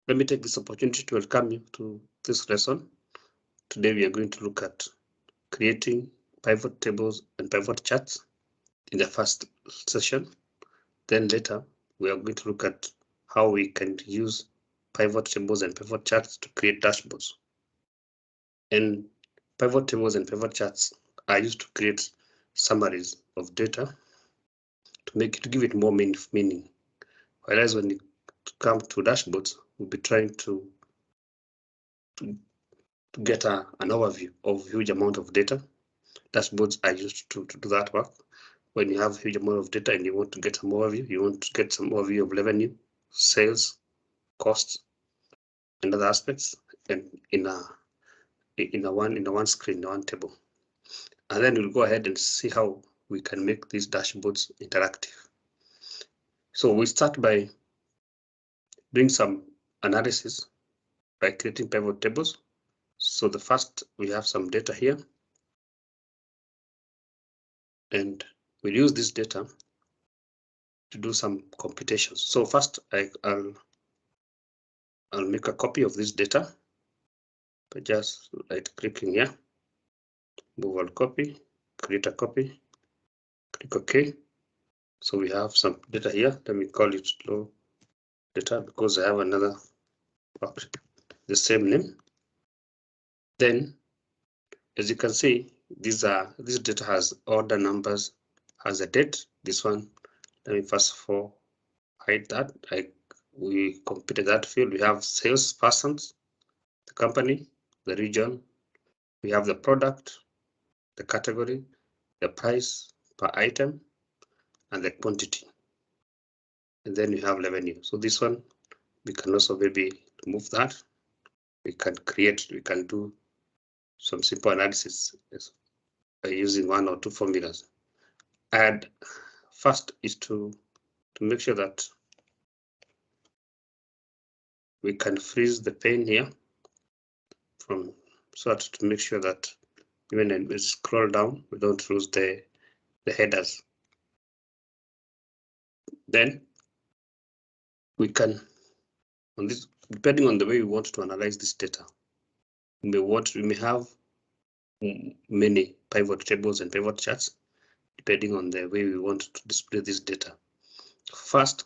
Let me take this opportunity to welcome you to this lesson. Today we are going to look at creating pivot tables and pivot charts in the first session. Then later we are going to look at how we can use pivot tables and pivot charts to create dashboards. And pivot tables and pivot charts are used to create summaries of data to give it more meaning. Whereas when it comes to dashboards, we'll be trying to get an overview of huge amount of data. Dashboards are used to do that work. When you have a huge amount of data and you want to get some overview, you want to get some overview of revenue, sales, costs, and other aspects, and in a one screen, one table. And then we'll go ahead and see how we can make these dashboards interactive. So we start by doing some analysis by creating pivot tables. So the first, we have some data here, and we'll use this data to do some computations. So first, I'll make a copy of this data by just right-clicking here, move all copy, create a copy, click OK. So we have some data here. Let me call it low data because I have another the same name. Then, as you can see, this data has order numbers, has a date. This one, let me first hide that. We computed that field. We have sales persons, the company, the region. We have the product, the category, the price per item, and the quantity. And then you have revenue. So this one, we can also maybe remove that. We can do some simple analysis by using one or two formulas. And first is to make sure that we can freeze the pane here so that to make sure that when we scroll down, we don't lose the headers. Then we can, on this, depending on the way we want to analyze this data, we may have many pivot tables and pivot charts, depending on the way we want to display this data. First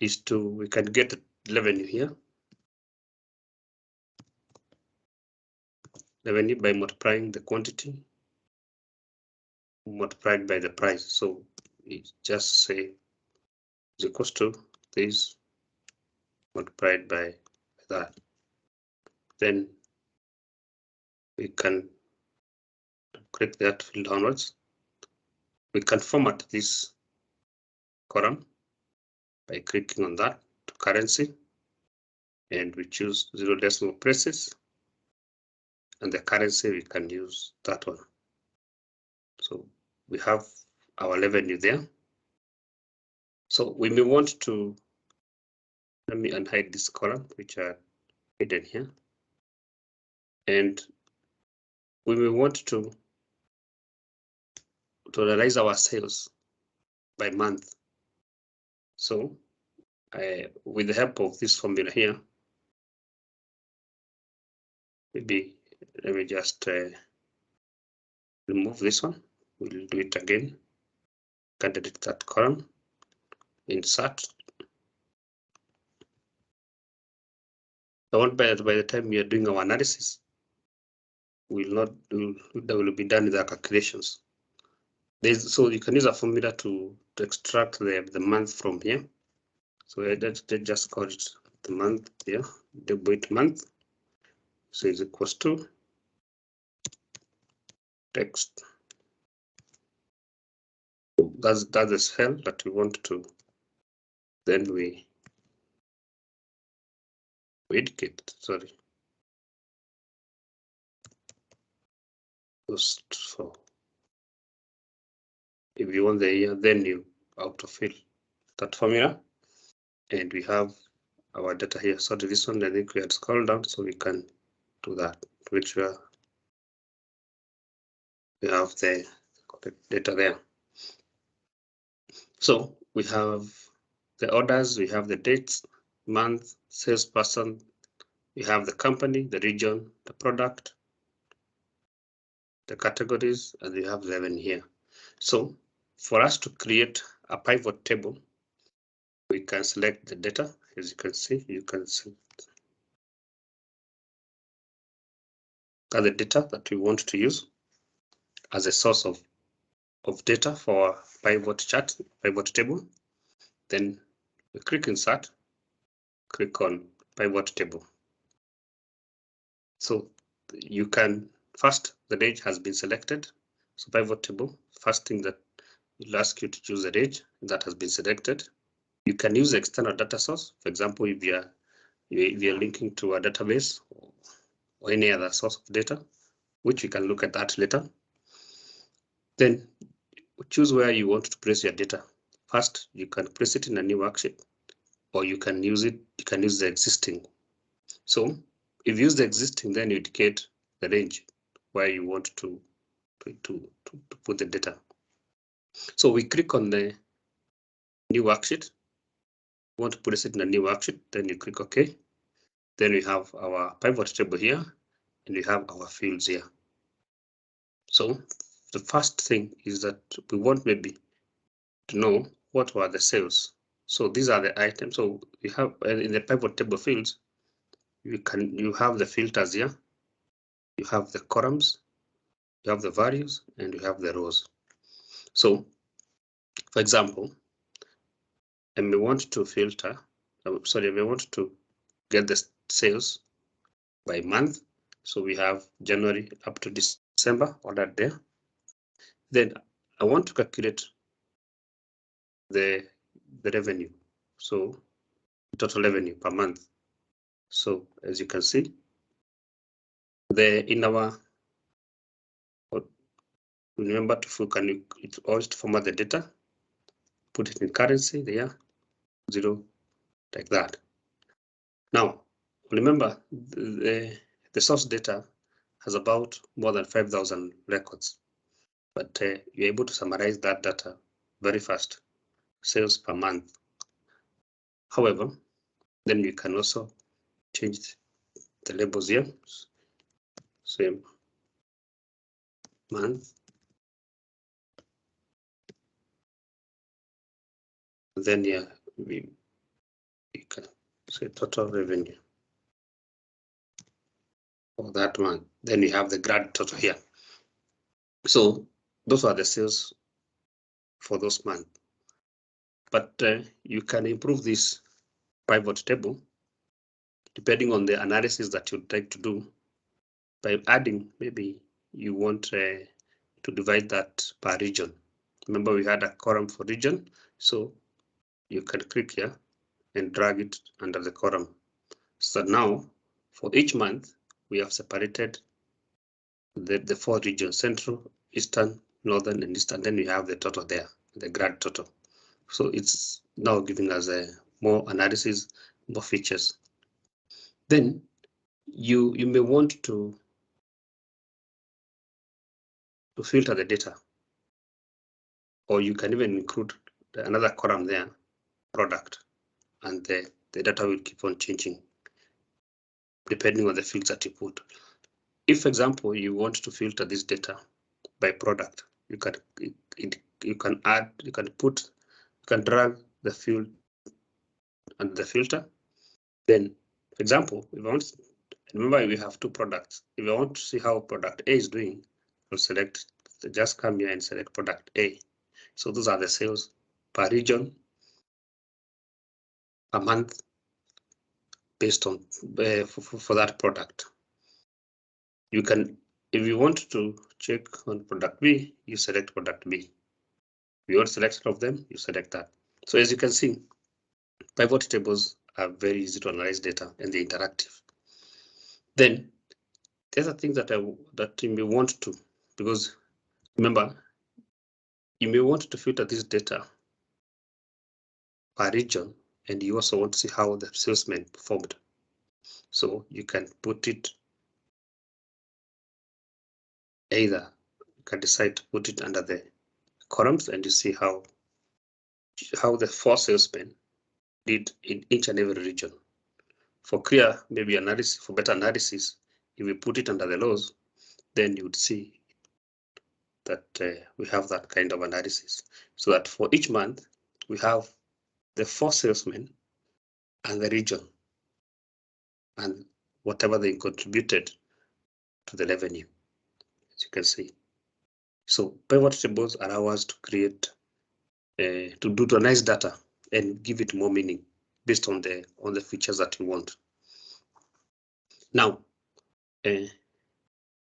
is we can get revenue here. Revenue by multiplying the quantity multiplied by the price. So it just say is equals to this multiplied by that. Then we can click that field downwards. We can format this column by clicking on that to currency, and we choose 0 decimal places, and the currency we can use that one. So we have our revenue there. So we may want to, let me unhide this column which are hidden here, and we may want to analyze our sales by month. So with the help of this formula here, maybe let me just remove this one. We'll do it again. Can delete that column. Insert. I want by the time we are doing our analysis, that will be done with the calculations. So you can use a formula to extract the month from here. So I just call it the month here, the weight month. So is equals to text. That's the cell that we want to. Then we indicate. Sorry. Just for. If you want the year, then you autofill that formula, and we have our data here. So this one, I think we had scrolled down, so we can do that to make sure we have the data there. So we have the orders, we have the dates, month, salesperson, you have the company, the region, the product, the categories, and you have revenue here. So for us to create a pivot table, we can select the data. As you can see, you can see the data that we want to use as a source of data for pivot chart, pivot table. Then we click insert, click on pivot table. So you can first, the range has been selected. So pivot table, first thing that will ask you to choose a range that has been selected. You can use external data source. For example, if you're linking to a database or any other source of data, which we can look at that later. Then choose where you want to place your data. First, you can place it in a new worksheet, or you can use it. You can use the existing. So if you use the existing, then you indicate the range where you want to put the data. So we click on the new worksheet. We want to put it in a new worksheet, then you click OK. Then we have our pivot table here, and we have our fields here. So the first thing is that we want maybe to know what were the sales. So these are the items. So we have in the pivot table fields, you have the filters here, you have the columns, you have the values, and you have the rows. So for example, I may want to filter, I may want to get the sales by month. So we have January up to December ordered there. Then I want to calculate the revenue. So total revenue per month. So as you can see, in our, remember to always format the data, put it in currency there, 0, like that. Now, remember the source data has about more than 5,000 records, but you're able to summarize that data very fast, sales per month. However, then you can also change the labels here, same month. Then here we can say total revenue for that month. Then we have the grand total here. So those are the sales for those months. But you can improve this pivot table depending on the analysis that you'd like to do by adding, maybe you want to divide that per region. Remember we had a column for region, so you can click here and drag it under the column. So now for each month, we have separated the 4 regions: Central, Eastern, Northern, and Eastern. Then we have the total there, the grand total. So it's now giving us a more analysis, more features. Then you may want to filter the data, or you can even include another column there, product, and the data will keep on changing depending on the fields that you put. If, for example, you want to filter this data by product, you can drag the field and the filter. Then, for example, if I want, remember we have 2 products. If I want to see how product A is doing, I'll just come here and select product A. So those are the sales per region, a month, based on for that product. You can, if you want to check on product B, you select product B. If you want to select all of them, you select that. So as you can see, pivot tables are very easy to analyze data and they're interactive. Then the other thing that you may want to, because remember, you may want to filter this data per region, and you also want to see how the salesman performed. So you can put it either, you can decide to put it under the columns, and you see how the 4 salesmen did in each and every region. For clear, maybe analysis, for better analysis, if we put it under the laws, then you would see that we have that kind of analysis. So that for each month, we have the 4 salesmen and the region and whatever they contributed to the revenue, as you can see. So pivot tables allow us to create, to analyze data and give it more meaning based on the features that you want. Now,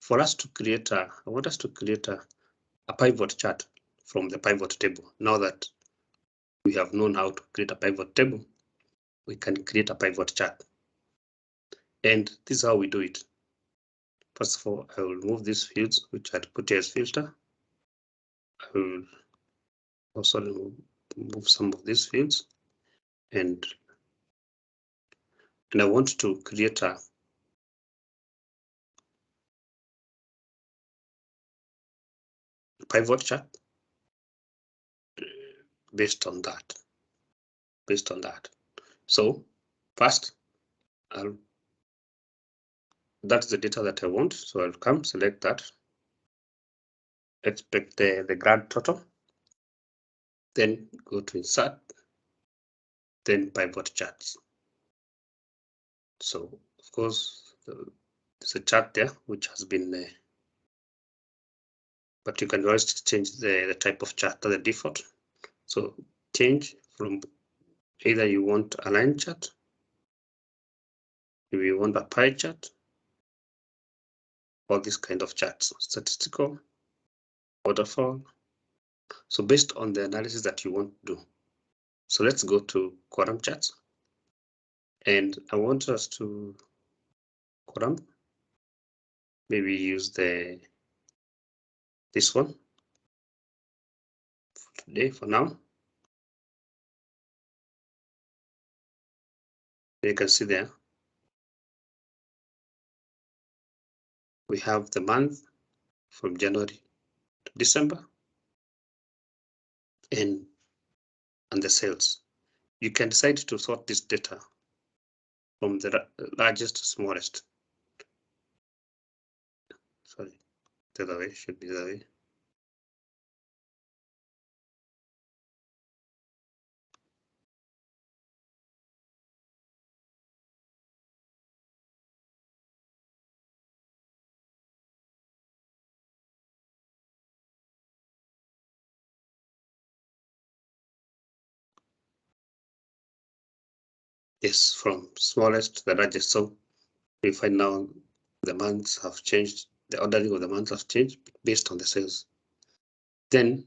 for us to create I want us to create a pivot chart from the pivot table. Now that we have known how to create a pivot table, we can create a pivot chart. And this is how we do it. First of all, I will remove these fields, which I'd put as filter. I will also remove some of these fields, and I want to create a pivot chart based on that. So first, that's the data that I want. So I'll come select that, expect the grand total, then go to insert, then pivot charts. So of course, there's a chart there which has been, but you can always change the type of chart to the default. So change from either you want a line chart, if you want a pie chart, or this kind of charts, statistical, waterfall. So based on the analysis that you want to do. So let's go to column charts. And I want us to column, maybe use this one for today, for now. You can see there, we have the month from January to December and the sales. You can decide to sort this data from the largest to smallest. Sorry, the other way, should be the other way. Yes, from smallest to the largest. So we find now the months have changed, the ordering of the months have changed based on the sales. Then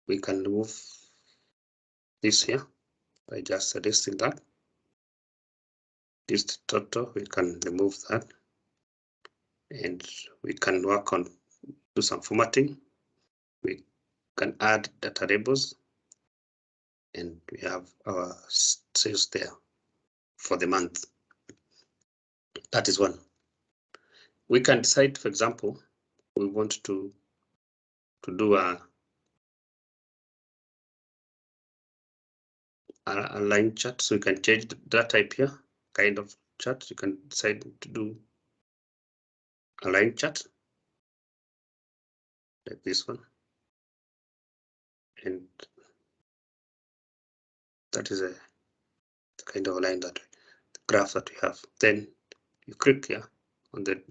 we can remove this here by just suggesting that. This total, we can remove that. And we can work on, do some formatting. We can add data labels. And we have our sales there for the month. That is one. We can decide, for example, we want to do a line chart. So you can change that type here, kind of chart. You can decide to do a line chart like this one. And that is the kind of line that the graph that we have. Then you click here on the,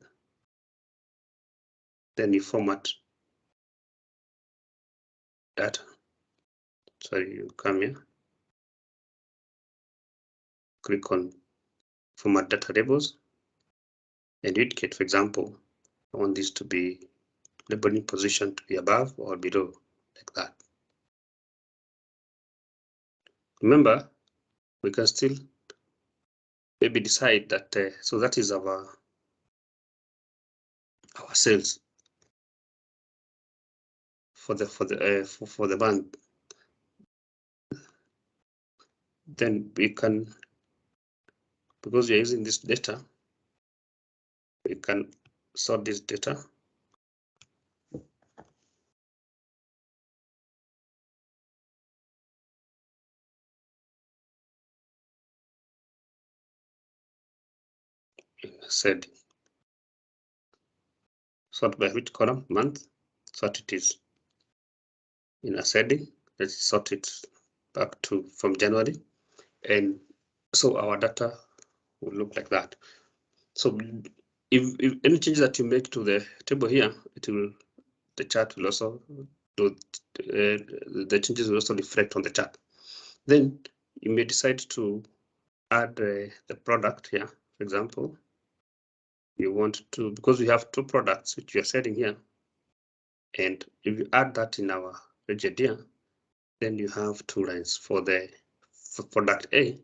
then you format data. So you come here, click on format data labels, and indicate, for example, I want this to be labeling position to be above or below, like that. Remember, we can still maybe decide that, so that is our sales for the month. Then we can, because we are using this data, we can sort this data. in ascending. Sort by which column? Month. Sort it is in ascending. Let's sort it back to from January, and so our data will look like that. So if any changes that you make to the table here, the chart will also do the changes will also reflect on the chart. Then you may decide to add the product here. For example, you want to, because we have two products which we are setting here, and if you add that in our widget here, then you have two lines for product A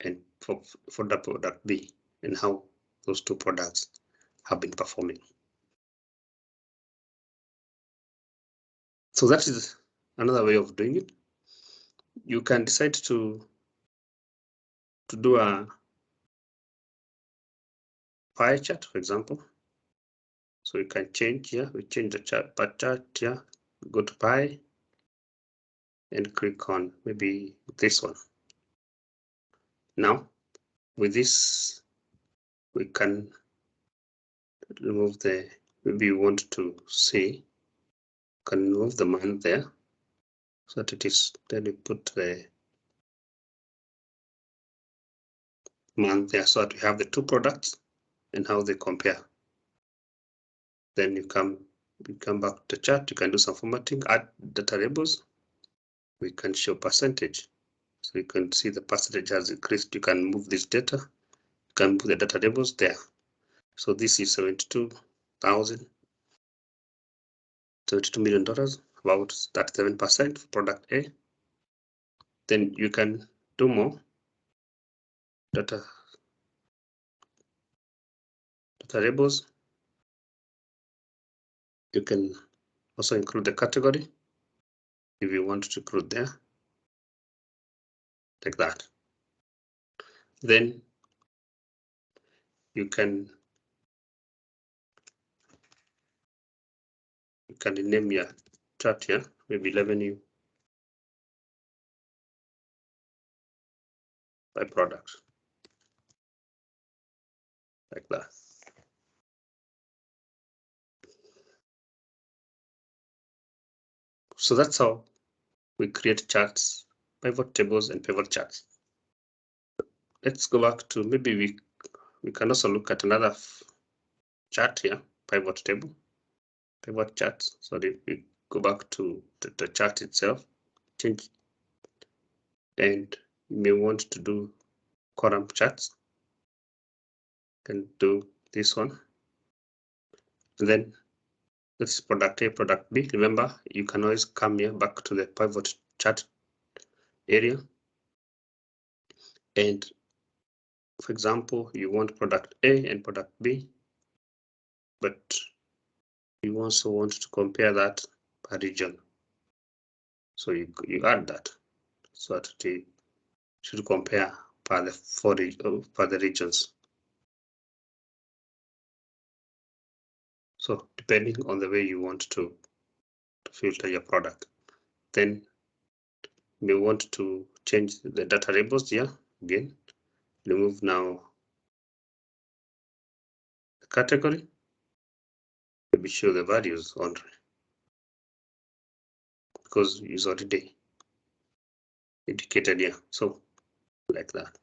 and for the product B, and how those two products have been performing. So that is another way of doing it. You can decide to do a pie chart, for example. So you can change here, we change the chart here, go to pie and click on maybe this one. Now with this, we can remove maybe you want to see, can remove the month there, so that it is, then you put the month there, so that we have the two products and how they compare. Then you come back to the chart, you can do some formatting, add data labels. We can show percentage, so you can see the percentage has increased. You can move this data, you can put the data labels there. So this is $72 million, about that 7% for product A. Then you can do more data labels. You can also include the category if you want to include there, like that. Then you can name your chart here, maybe revenue by product, like that. So that's how we create charts, pivot tables and pivot charts. Let's go back to, maybe we can also look at another chart here, pivot table, pivot charts. So if we go back to the chart itself, change, and you may want to do column charts, can do this one. And then this is product A, product B. Remember, you can always come here back to the pivot chart area. And for example, you want product A and product B, but you also want to compare that per region. So you add that, so that they should compare per the regions. So depending on the way you want to filter your product, then we want to change the data labels here again. Remove now the category. Maybe show the values only, because it's already indicated here. So like that.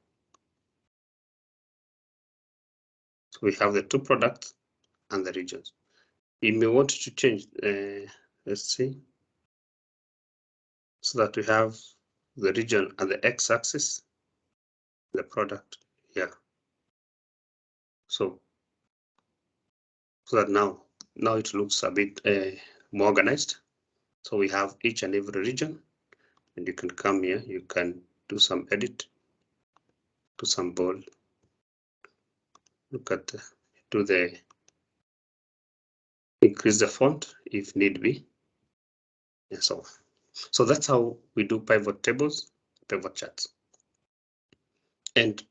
So we have the two products and the regions. You may want to change, let's see, so that we have the region and the x-axis, the product here. So that now it looks a bit more organized. So we have each and every region, and you can come here, you can do some edit, do some bold, look at increase the font if need be, and so on. So that's how we do pivot tables, pivot charts. And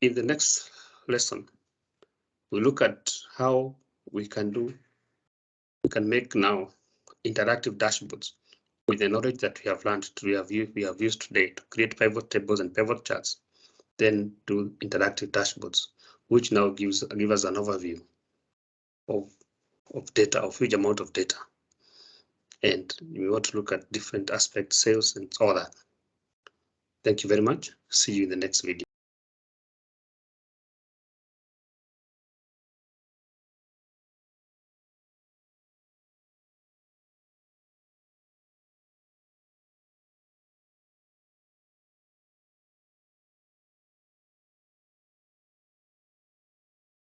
in the next lesson, we look at how we can make now interactive dashboards with the knowledge that we have learned, we have used today to create pivot tables and pivot charts then do interactive dashboards, which now give us an overview of data, of huge amount of data. And we want to look at different aspects, sales and all that. Thank you very much. See you in the next video.